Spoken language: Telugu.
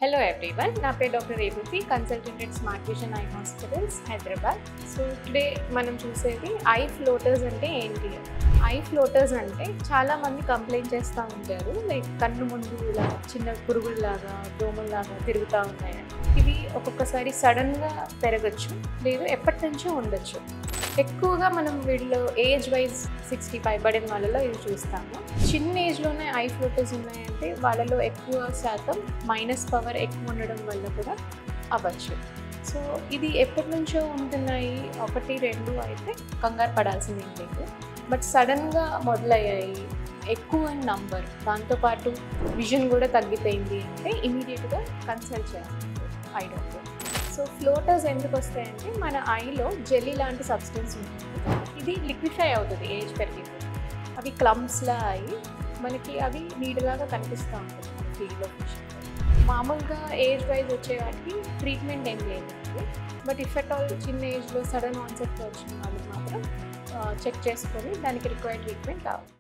Hello everyone, నా పేరు doctor Revathi, consultant at smart vision I hospitals Hyderabad. So today మనం చూసేది ఐ ఫ్లోటర్స్ అంటే ఏంటి. ఐ ఫ్లోటర్స్ అంటే చాలామంది కంప్లైంట్ చేస్తూ ఉంటారు, లైక్ కన్ను ముందు ఇలా చిన్న పురుగుల్లాగా దోమల్లాగా తిరుగుతూ ఉన్నాయని. ఇవి ఒక్కొక్కసారి సడన్గా పెరగచ్చు, లేదు ఎప్పటి నుంచో ఉండొచ్చు. ఎక్కువగా మనం వీళ్ళు ఏజ్ వైజ్ 65 పడిన వాళ్ళలో ఇవి చూస్తాము. చిన్న ఏజ్లోనే ఐ ఫ్లోటర్స్ ఉన్నాయంటే వాళ్ళలో ఎక్కువ శాతం మైనస్ పవర్ ఎక్కువ ఉండడం వల్ల కూడా అవ్వచ్చు. సో ఇది ఎప్పటి నుంచో ఉంటున్నాయి, 1-2 అయితే కంగారు పడాల్సిందేం లేదు. బట్ సడన్గా మొదలయ్యాయి, ఎక్కువ నంబర్, దాంతోపాటు విజన్ కూడా తగ్గిపోయింది అంటే ఇమీడియట్గా కన్సల్ట్ చేయాలి ఐ డాక్టర్. సో ఫ్లోటర్స్ ఎందుకు వస్తాయంటే మన ఐలో జెల్లీ లాంటి సబ్స్టెన్స్ ఉంటుంది, ఇది లిక్విఫై అవుతుంది ఏజ్ పెరిగింది. అవి క్లమ్స్లా అయ్యి మనకి అవి నీడలాగా కనిపిస్తూ ఉంటుంది మన ఫీల్డ్లో. మామూలుగా ఏజ్ వైజ్ వచ్చే వాటికి ట్రీట్మెంట్ ఏం లేదండి. బట్ ఇఫ్ ఎట్ ఆల్ చిన్న ఏజ్లో సడన్ ఆన్సెట్తో వచ్చిన వాళ్ళు మాత్రం చెక్ చేసుకొని దానికి రిక్వైర్డ్ ట్రీట్మెంట్ కావాలి.